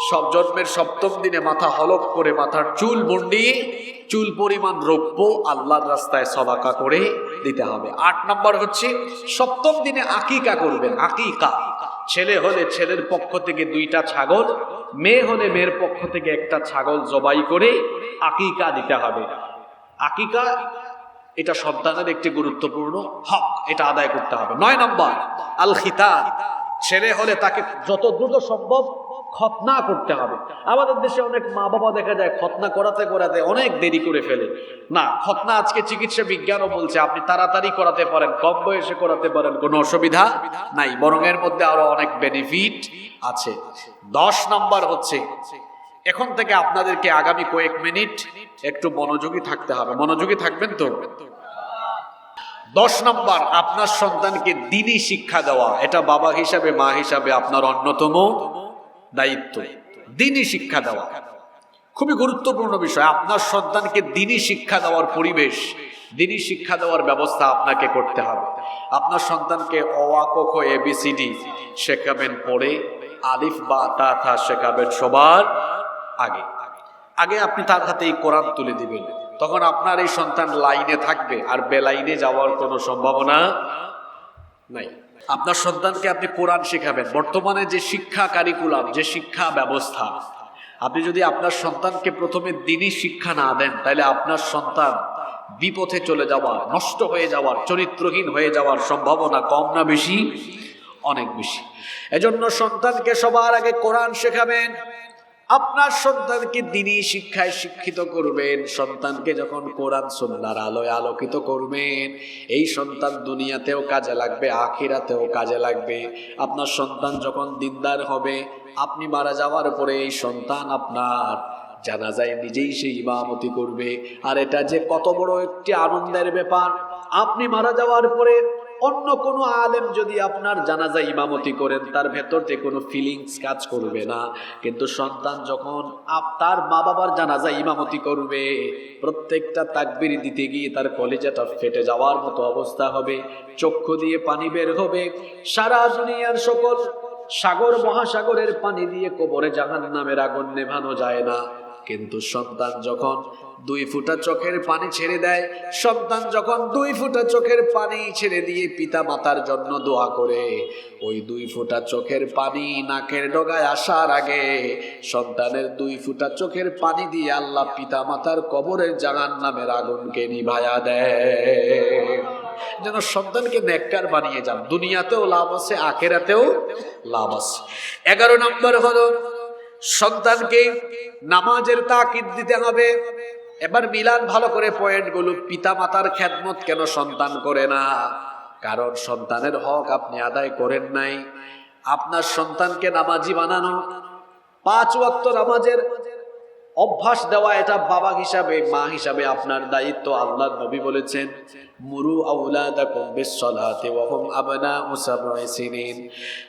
সব জন্মের 7ম দিনে মাথা হলক করে মাথার চুল মুন্ডিয়ে চুল পরিমাণ রৌপ্য আল্লাহর রাস্তায় সদাকা করে দিতে হবে। 8 নাম্বার হচ্ছে, 7ম দিনে আকিকা করবেন। আকিকা, ছেলে হলে ছেলের পক্ষ থেকে 2টা ছাগল, মেয়ে হলে মেয়ের পক্ষ থেকে 1টা ছাগল জবাই করে আকিকা দিতে হবে। আকিকা এটা সন্তানের একটি গুরুত্বপূর্ণ হক, এটা আদায় করতে হবে। 9 নম্বর, আল খিতান, ছেলে হলে তাকে যত দ্রুত সম্ভব খতনা করতে হবে। আমাদের দেশে অনেক মা বাবা দেখা যায় খতনা করাতে করাতে অনেক দেরি করে ফেলে। না, খতনা আজকে চিকিৎসা বিজ্ঞানও বলছে আপনি তাড়াতাড়ি করাতে পারেন, কম বয়সে করাতে পারেন, কোনো অসুবিধা নাই, বরং এর মধ্যে আরো অনেক বেনিফিট আছে। 10 নম্বর হচ্ছে, এখন থেকে আপনাদেরকে আগামী কয়েক মিনিট একটু মনোযোগী থাকতে হবে। মনোযোগী থাকবেন তো? 10 নম্বর, আপনার সন্তানকে দ্বীনি শিক্ষা দেওয়া। এটা বাবা হিসাবে, মা হিসাবে আপনার অন্যতম দায়িত্ব। দ্বীনি শিক্ষা দেওয়া খুবই গুরুত্বপূর্ণ বিষয়। আপনার সন্তানকে দ্বীনি শিক্ষা দেওয়ার পরিবেশ, দ্বীনি শিক্ষা দেওয়ার ব্যবস্থা আপনাকে করতে হবে। আপনার সন্তানকে অ আ ক খ ABCD শেখাবেন, পড়ে আলিফ বা তা থা শেখাবেন সবার আগে। আগে আপনি তার হাতে এই কোরআন তুলে দিবেন, তখন আপনার এই সন্তান লাইনে থাকবে, আর বেলাইনে যাওয়ার কোনো সম্ভাবনা নাই। আপনার সন্তানকে আপনি কোরআন শেখাবেন। বর্তমানে যে শিক্ষা কারিকুলাম, যে শিক্ষা ব্যবস্থা, আপনি যদি আপনার সন্তানকে প্রথমে দ্বীনি শিক্ষা না দেন, তাহলে আপনার সন্তান বিপথে চলে যাওয়ার, নষ্ট হয়ে যাওয়ার, চরিত্রহীন হয়ে যাওয়ার সম্ভাবনা কম না বেশি? অনেক বেশি। এজন্য সন্তানকে সবার আগে কোরআন শেখাবেন। আপনার সন্তানকে দ্বীনি শিক্ষায় শিক্ষিত করবেন। সন্তানকে যখন কোরআন সুন্নাহর আলোয় আলোকিত করবেন, এই সন্তান দুনিয়াতেও কাজে লাগবে, আখিরাতেও কাজে লাগবে। আপনার সন্তান যখন দিনদার হবে, আপনি মারা যাওয়ার পরে এই সন্তান আপনার জানাজায় নিজেই সে ইমামতি করবে। আর এটা যে কত বড় একটি আনন্দের ব্যাপার, আপনি মারা যাওয়ার পরে অন্য কোনো আলেম যদি আপনার জানাজা ইমামতি করেন তার ভেতরতে কোনো ফিলিংস কাজ করবে না, কিন্তু সন্তান যখন তার মা বাবার জানাজা ইমামতি করবে, প্রত্যেকটা তাকবীর দিতে গিয়ে তার কলিজাটা ফেটে যাওয়ার মতো অবস্থা হবে, চক্ষু দিয়ে পানি বের হবে। সারা দুনিয়ার সকল সাগর মহাসাগরের পানি দিয়ে কবরে জাহান্নামের আগুন নেভানো যায় না, কিন্তু সন্তান যখন 2 ফোঁটা চোখের পানি ছেড়ে দেয়, সন্তান যখন 2 ফোঁটা চোখের পানি ছেড়ে দিয়ে পিতা মাতার জন্য দোয়া করে, ওই 2 ফোঁটা চোখের পানি নাকের ডগায় আসার আগে সন্তানের 2 ফোঁটা চোখের পানি দিয়ে আল্লাহ পিতা মাতার কবরের জাহান্নামের আগুনকে নিভায়া দেয়। যেন সন্তানকে নেককার বানিয়ে যান, দুনিয়াতেও লাভ আছে, আখিরাতেও লাভ আছে। 11 নম্বর হলো সন্তানকে নামাজের তাকিদ দিতে হবে। এবার মিলান ভালো করে পয়েন্টগুলো। পিতা মাতার খেদমত কেন সন্তান করে না? কারণ সন্তানের হক আপনি আদায় করেন নাই। আপনার সন্তানকে নামাজি বানানো, 5 ওয়াক্ত নামাজের অভ্যাস দেওয়া, এটা বাবা হিসাবে মা হিসাবে আপনার দায়িত্ব। আল্লাহর নবী বলেছেন, মুরু আওলাদাকুম বিসসালাতি ওয়া হুম আবনাউ সাবঈ সিনিন।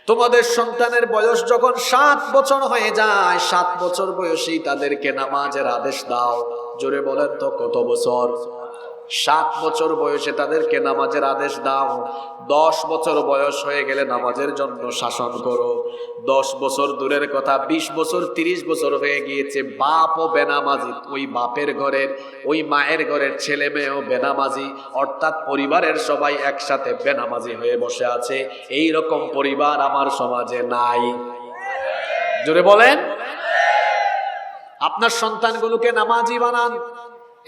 তোমাদের সন্তানের বয়স যখন 7 বছর হয়ে যায়, 7 বছর বয়সেই তাদেরকে নামাজের আদেশ দাও। জোরে বলেন তো কত বছর? 7 বছর বয়সে তাদেরকে নামাজের আদেশ দাও। 10 বছর বয়স হয়ে গেলে নামাজের জন্য শাসন করো। 10 বছর দূরের কথা, 20 বছর 30 বছর হয়ে গিয়েছে, বাপও বেনামাজি, ওই বাপের ঘরের ওই মায়ের ঘরের ছেলে মেয়েও বেনামাজি, অর্থাৎ পরিবারের সবাই একসাথে বেনামাজি হয়ে বসে আছে। এই রকম পরিবার আমার সমাজে নাই। জোরে বলেন। আপনার সন্তানগুলোকে নামাজি বানান।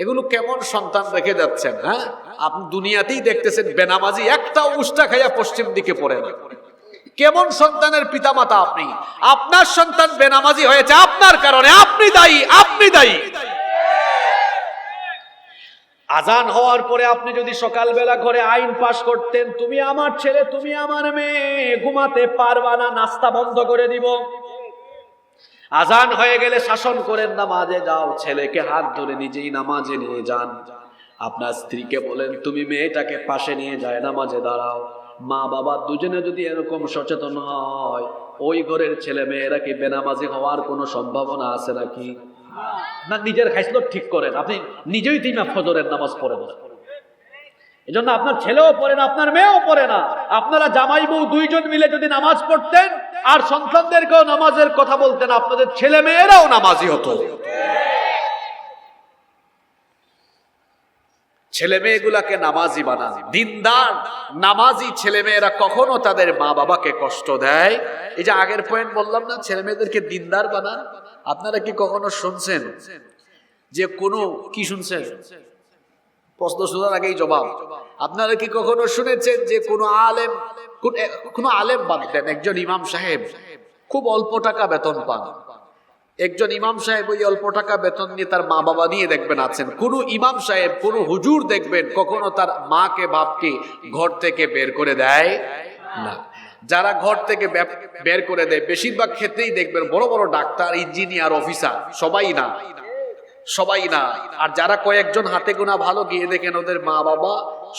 এগুলো কেমন সন্তান রেখে যাচ্ছেন? হ্যাঁ, আপনি দুনিয়াতেই দেখতেছেন বেনামাজি একটা উষ্টা খাইয়া পশ্চিম দিকে পড়ে না। কেমন সন্তানের পিতামাতা আপনি? আপনার সন্তান বেনামাজি হয়েছে আপনার কারণে, আপনি দায়ী, আপনি দায়ী। আজান হওয়ার পরে আপনি যদি সকালবেলা ঘরে আইন পাশ করতেন, তুমি আমার ছেলে, তুমি আমার মেয়ে, ঘুমাতে পারবা না, নাস্তা বন্ধ করে দিব। আজান হয়ে গেলে শাসন করেন, নামাজে যাও, ছেলেকে হাত ধরে নিজেই নামাজে নিয়ে যান। আপনার স্ত্রীকে বলেন, তুমি মেয়েটাকে পাশে নিয়ে যায় নামাজে দাঁড়াও। মা বাবা দুজনে যদি এরকম সচেতন হয়, ওই ঘরের ছেলে মেয়েরা কি বেনামাজি হওয়ার কোনো সম্ভাবনা আছে নাকি? না, নিজের খাইসলত ঠিক করেন, আপনি নিজেই তিমা ফজরের নামাজ পড়েন না। এই জন্য আপনার ছেলেও পড়ে না, আপনার মেয়েও পড়ে না। আপনারা জামাই বউ 2 জন মিলে যদি নামাজ পড়তেন আর সন্তানদেরকেও নামাজের কথা বলতেন, আপনাদের ছেলে মেয়েরাও নামাজি হতো। ছেলে মেয়েগুলাকে নামাজি বানান, দিনদার নামাজি ছেলে মেয়েরা কখনো তাদের মা বাবাকে কষ্ট দেয়। এই যে আগের পয়েন্ট বললাম না, ছেলে মেয়েদেরকে দিনদার বানান। আপনারা কি কখনো শুনছেন যে কোনো কি শুনছেন? প্রশ্ন শোনার আগেই জবাব। আপনারা কি কখনো শুনেছেন যে কোনো আলেম বাদ দেন, একজন ইমাম সাহেব খুব অল্প টাকা বেতন পান? একজন ইমাম সাহেব ওই অল্প টাকা বেতন নিয়ে তার মা বাবা নিয়ে দেখবেন আছেন। কোন ইমাম সাহেব, কোন হুজুর দেখবেন কখনো তার মাকে বাপকে ঘর থেকে বের করে দেয় না। যারা ঘর থেকে বের করে দেয় বেশিরভাগ ক্ষেত্রেই দেখবেন বড় বড় ডাক্তার, ইঞ্জিনিয়ার, অফিসার, সবাই না। আর যারা কয়েকজন হাতে গোনা ভালো, গিয়ে দেখেন ওদের মা বাবা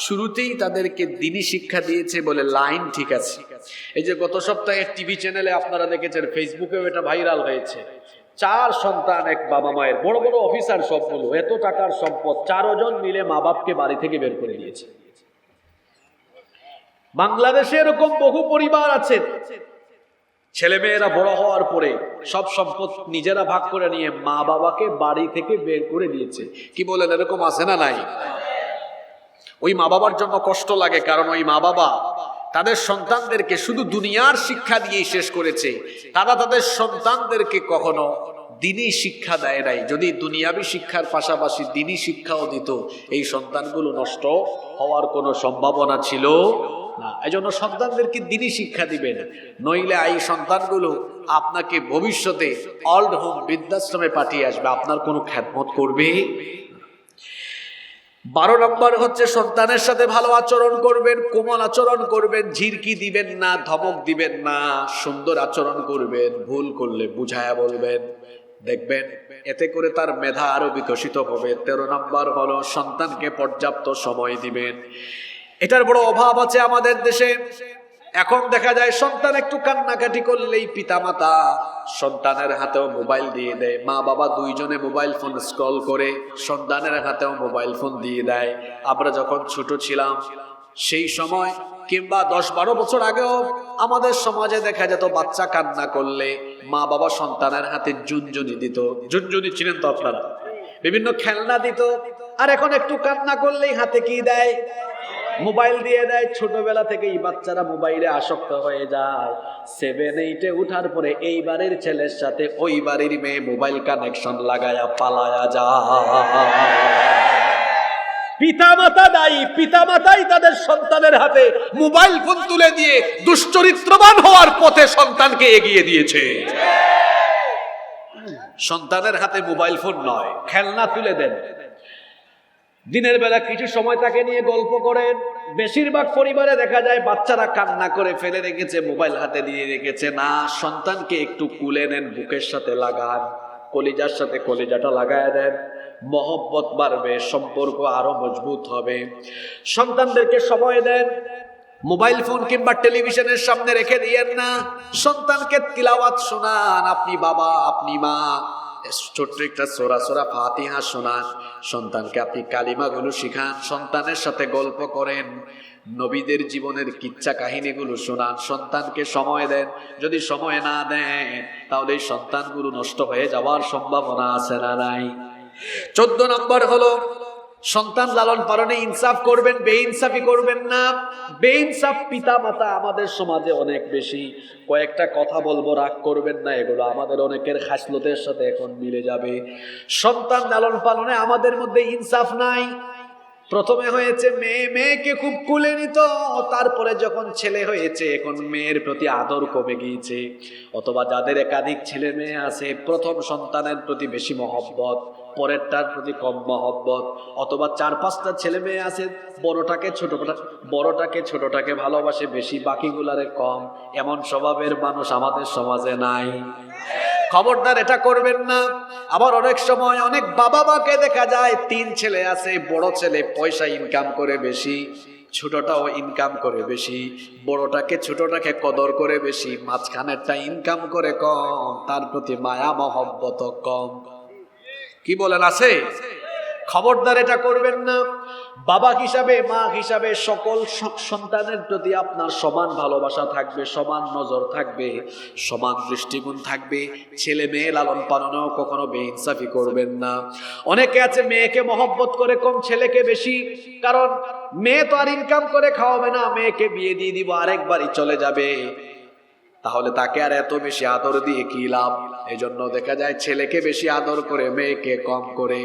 শুরুতেই তাদেরকে দ্বীনি শিক্ষা দিয়েছে বলে লাইন ঠিক আছে। এই যে গত সপ্তাহে টিভি চ্যানেলে আপনারা দেখেছেন, ফেসবুকেও এটা ভাইরাল হয়েছে, 4 সন্তান এক বাবা মায়ের, বড় বড় অফিসার সবগুলো, এত টাকার সম্পদ, 4 জন মিলে মা বাপকে বাড়ি থেকে বের করে দিয়েছে। বাংলাদেশে এরকম বহু পরিবার আছে, ছেলে মেয়েরা বড় হওয়ার পরে সব সম্পদ নিজেরা ভাগ করে নিয়ে মা বাবাকে বাড়ি থেকে বের করে দিয়েছে। কি বলেন, এরকম আছে না নাই? ওই মা বাবার জন্য কষ্ট লাগে, কারণ ওই মা বাবা তাদের সন্তানদেরকে শুধু দুনিয়ার শিক্ষা দিয়েই শেষ করেছে। তারা তাদের সন্তানদেরকে কখনো দ্বীনি শিক্ষা দেয় নাই। যদি দুনিয়াবি শিক্ষার পাশাপাশি দ্বীনি শিক্ষাও দিত, এই সন্তানগুলো নষ্ট হওয়ার কোনো সম্ভাবনা ছিল না। এই জন্য সন্তানদেরকে দ্বীনি শিক্ষা দিবেন, নইলে এই সন্তানগুলো আপনাকে ভবিষ্যতে অল্ড হোম বৃদ্ধাশ্রমে পাঠিয়ে আসবে, আপনার কোনো খেদমত করবে। 12 নম্বর হচ্ছে সন্তানের সাথে ভালো আচরণ করবেন, কোমল আচরণ করবেন, ঝিরকি দিবেন না, ধমক দিবেন না, সুন্দর আচরণ করবেন, ভুল করলে বুঝায়া বলবেন। দেখবেন এতে করে তার মেধা আরো বিকশিত হবে। 13 নম্বর হলো সন্তানকে পর্যাপ্ত সময় দিবেন। এটার বড় অভাব আছে আমাদের দেশে। এখন দেখা যায় সন্তান একটু কান্নাকাটি করলেই পিতামাতা সন্তানের হাতেও মোবাইল দিয়ে দেয়। মা বাবা দুইজনে মোবাইল ফোন স্ক্রল করে সন্তানের হাতেও মোবাইল ফোন দিয়ে দেয়। আমরা যখন ছোট ছিলাম সেই সময় কিংবা 10-12 বছর আগেও আমাদের সমাজে দেখা যেত বাচ্চা কান্না করলে মা বাবা সন্তানের হাতে ঝুনঝুনি দিত। ঝুনঝুনি চিনেন তো আপনারা? বিভিন্ন খেলনা দিত। আর এখন একটু কান্না করলেই হাতে কি দেয়? মোবাইল দিয়ে দেয়। ছোটবেলা থেকেই বাচ্চারা মোবাইলে আসক্ত হয়ে যায়। 7-8-এ উঠার পরে এই বাড়ির ছেলের সাথে ওই বাড়ির মেয়ে মোবাইল কানেকশন লাগায়া পালায়া যায়। পিতামাতা দায়ী। পিতামাতাই তাদের সন্তানের হাতে মোবাইল ফোন তুলে দিয়ে দুশ্চরিত্রবান হওয়ার পথে সন্তানকে এগিয়ে দিয়েছে। সন্তানের হাতে মোবাইল ফোন নয়, খেলনা তুলে দেন। দিনের বেলা কিছু সময় তাকে নিয়ে গল্প করেন। বেশিরভাগ পরিবারে দেখা যায় বাচ্চারা কান্না করে ফেলে রেখেছে, মোবাইল হাতে দিয়ে রেখেছে। না, সন্তানকে একটু কুলে নেন, বুকের সাথে লাগান, কলিজার সাথে কলিজাটা লাগায় দেন। মহব্বত বাড়বে, সম্পর্ক আরো মজবুত হবে। সন্তানদেরকে সময় দেন। মোবাইল ফোন কিংবা টেলিভিশনের সামনে রেখে দিয়েন না। সন্তানকে তিলাওয়াত শোনান। আপনি বাবা, আপনি মা, ছোট্ট একটা সোরা ফাতিহা শোনান। সন্তানকে আপনি কালিমাগুলো শিখান। সন্তানের সাথে গল্প করেন। নবীদের জীবনের কিচ্ছা কাহিনীগুলো শোনান। সন্তানকে সময় দেন। যদি সময় না দেন তাহলে এই সন্তানগুলো নষ্ট হয়ে যাওয়ার সম্ভাবনা আছে না নাই? 14 নম্বর হলো সন্তান লালন পালনে ইনসাফ করবেন, বেইনসাফি করবেন না। বেইনসাফ পিতা মাতা আমাদের সমাজে অনেক বেশি। কয়েকটা কথা বলবো, রাগ করবেন না, এগুলো আমাদের অনেকের খাসলতের সাথে এখন মিলে যাবে। সন্তান লালন পালনে আমাদের মধ্যে ইনসাফ নাই। প্রথমে হয়েছে মেয়ে, মেয়েকে খুব কুলে নিত। তারপরে যখন ছেলে হয়েছে এখন মেয়ের প্রতি আদর কমে গিয়েছে। অথবা যাদের একাধিক ছেলে মেয়ে আছে, প্রথম সন্তানের প্রতি বেশি মহব্বত, পরেরটার প্রতি কম মহব্বত। অথবা 4-5টা ছেলে মেয়ে আছে, বড়টাকে ছোটটাকে ভালোবাসে বেশি, বাকিগুলারে কম। এমন স্বভাবের মানুষ আমাদের সমাজে নাই। খবরদার এটা করবেন না। আবার অনেক সময় অনেক বাবা মাকে দেখা যায় 3 ছেলে আছে, বড় ছেলে পয়সা ইনকাম করে বেশি, ছোটটাও ইনকাম করে বেশি, বড়টাকে ছোটটাকে কদর করে বেশি, মাঝখানেরটা ইনকাম করে কম, তার প্রতি মায়া মহব্বত কম। কি বলেন, আছে? খবরদার এটা করবেন না। বাবা হিসাবে, মা হিসাবে সকল সন্তানের প্রতি আপনার সমান ভালোবাসা থাকবে, সমান নজর থাকবে, সমান দৃষ্টিকোণ থাকবে। ছেলে মেয়ে লালন পালনেও কখনো বেইনসাফি করবেন না। অনেকে আছে মেয়েকে মহব্বত করে কম, ছেলেকে বেশি। কারণ মেয়ে তো আর ইনকাম করে খাওয়াবে না, মেয়েকে বিয়ে দিয়ে দিব, আরেকবারই চলে যাবে, তাহলে তাকে আর এত বেশি আদর দিয়ে কি লাভ? এই জন্য দেখা যায় ছেলেকে বেশি আদর করে মেয়েকে কম করে।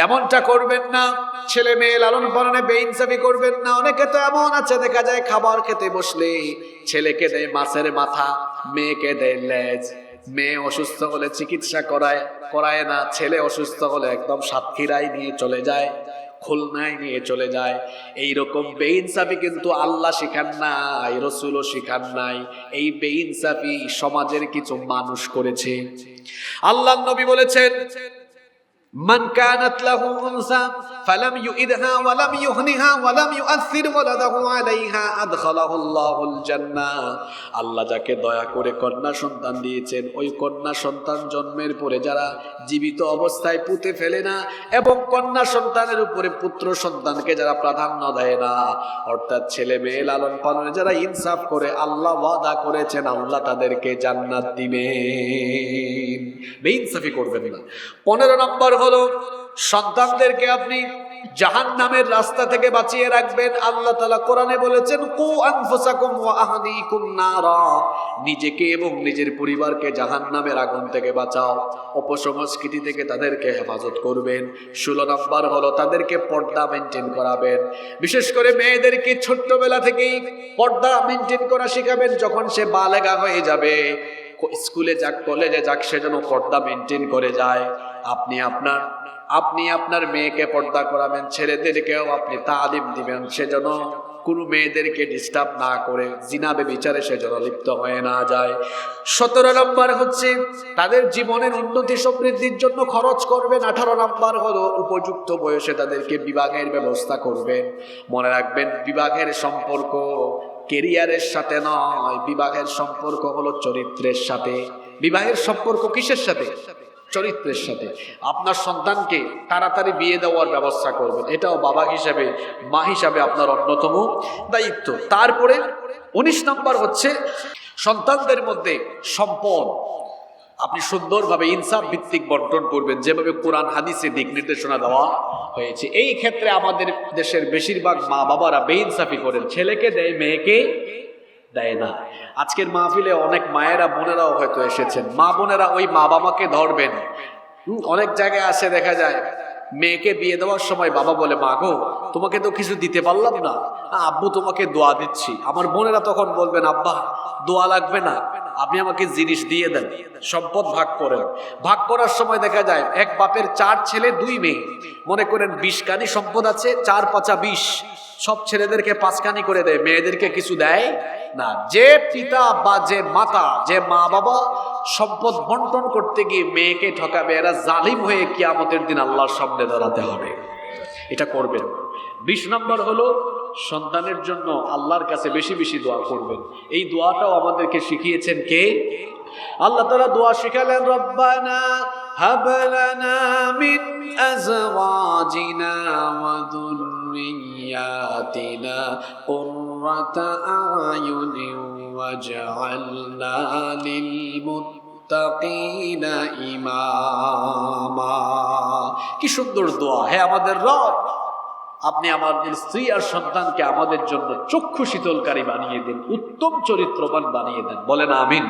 এমনটা করবেন না। ছেলে মেয়ে লালন পালনে বেইনসাফি করবেন না। অনেকে তো এমন আছে দেখা যায় খাবার খেতে বসলে ছেলেকে দেয় মাছের মাথা, মেয়েকে দেয় লেজ। মেয়ে অসুস্থ হলে চিকিৎসা করায় না, ছেলে অসুস্থ হলে একদম সাতক্ষীরায় নিয়ে চলে যায়, খুলনায় নিয়ে চলে যায়। এইরকম বেইনসাফি কিন্তু আল্লাহ শিখান নাই, রাসূলও শিখান নাই। এই বেইনসাফি সমাজের কিছু মানুষ করেছে। আল্লাহর নবী বলেছেন, মান কানাত লাহু উনসা ফালাম ইউইদহা ওয়ালাম ইউহনিহা ওয়ালাম ইউআসির ওয়ালাদাহু আলাইহা আদখালাহুল্লাহুল জান্নাহ। আল্লাহ যাকে দয়া করে কন্যা সন্তান দিয়েছেন, ওই কন্যা সন্তান জন্মের পরে যারা জীবিত অবস্থায় পুঁতে ফেলে না এবং কন্যা সন্তানের উপরে পুত্র সন্তানকে যারা প্রাধান্য দেয় না, অর্থাৎ ছেলে মেয়ে লালন পালনে যারা ইনসাফ করে, আল্লাহ ওয়াদা করেছেন আল্লাহ তাদেরকে জান্নাত দিবেন। বেইনসাফি করবেন না। 15 নম্বর হলো সন্তানদেরকে আপনি জাহান্নামের রাস্তা থেকে বাঁচিয়ে রাখবেন। আল্লাহ তাআলা কোরআনে বলেছেন, কু আনফুসাকুম ওয়া আহলিকুম নারা, নিজেকে এবং নিজের পরিবারকে জাহান্নামের আগুন থেকে বাঁচাও, অপসংস্কৃতি থেকে তাদেরকে হেফাজত করবেন। 16 নম্বর হলো তাদেরকে পর্দা মেনটেন করাবেন। বিশেষ করে মেয়েদেরকে ছোট্টবেলা থেকেই পর্দা মেনটেন করা শেখাবেন। যখন সে বালেগা হয়ে যাবে, স্কুলে যাক, কলেজে যাক, সে যেন পর্দা মেনটেন করে যায়। আপনি আপনার মেয়েকে পর্দা করাবেন, ছেলেদেরকেও আপনি তালিম দিবেন, সে যেন কোনো মেয়েদেরকে ডিস্টার্ব না করে জিনা ব্যভিচারে সে যেন লিপ্ত হয়ে না যায়। 17 নম্বর হচ্ছে তাদের জীবনের উন্নতি সমৃদ্ধির জন্য খরচ করবেন। 18 নম্বর হলো উপযুক্ত বয়সে তাদেরকে বিবাহের ব্যবস্থা করবেন। মনে রাখবেন, বিবাহের সম্পর্ক কেরিয়ারের সাথে নয়, বিবাহের সম্পর্ক হলো চরিত্রের সাথে। বিবাহের সম্পর্ক কিসের সাথে? চরিত্রের সাথে। আপনার সন্তানকে তাড়াতাড়ি বিয়ে দেওয়ার ব্যবস্থা করবেন, এটাও বাবা হিসাবে মা হিসাবে আপনার অন্যতম দায়িত্ব। তারপরে 19 নম্বর হচ্ছে সন্তানদের মধ্যে সম্পদ আপনি সুন্দরভাবে ইনসাফ ভিত্তিক বন্টন করবেন, যেভাবে কোরআন হাদিসে দিক নির্দেশনা দেওয়া হয়েছে। এই ক্ষেত্রে আমাদের দেশের বেশিরভাগ মা বাবারা বেইনসাফি করেন, ছেলেকে দেয় মেয়েকে দেয় না। আজকের মাহফিলে অনেক মায়েরা বোনেরাও হয়তো এসেছেন, মা বোনেরা ওই মা বাবাকে ধরবেন। অনেক জায়গায় আসে দেখা যায় মেয়েকে বিয়ে দেওয়ার সময় বাবা বলে, মা গো তোমাকে তো কিছু দিতে পারলাম না, আব্বু তোমাকে দোয়া দিচ্ছি। আমার বোনেরা তখন বলবেন, আব্বা দোয়া লাগবে না, আপনি আমাকে জিনিস দিয়ে দেন, সম্পদ ভাগ করেন। ভাগ করার সময় দেখা যায় এক বাপের 4 ছেলে 2 মেয়ে, মনে করেন 20 কানি সম্পদ আছে, 4 5 20, সব ছেলেদেরকে 5 কানি করে দেয়, মেয়েদেরকে কিছু দেয় না। যে পিতা বা যে মাতা, যে মা বাবা সম্পদ বন্টন করতে গিয়ে মেয়েকে ঠকাবে, এরা জালিম হয়ে কিয়ামতের দিন আল্লাহর সামনে দাঁড়াতে হবে। এটা করবেন। 20 নম্বর হলো সন্তানের জন্য আল্লাহর কাছে বেশি বেশি দোয়া করবেন। এই দোয়াটাও আমাদেরকে শিখিয়েছেন কে? আল্লাহ তাআলা দোয়া শিখালেন, রব্বানা হাব লানা মিন আজওয়াজিনা ওয়া যুররিয়াতিনা কুররাতা আয়ুনিন ওয়াজআলনা লিল মুত্তাকিনা ইমামা। কি সুন্দর দোয়া! হে আমাদের রব, আপনি আমাদের স্ত্রী আর সন্তানকে আমাদের জন্য চক্ষু শীতলকারী বানিয়ে দেন, উত্তম চরিত্রবান বানিয়ে দেন। বলেন আমিন।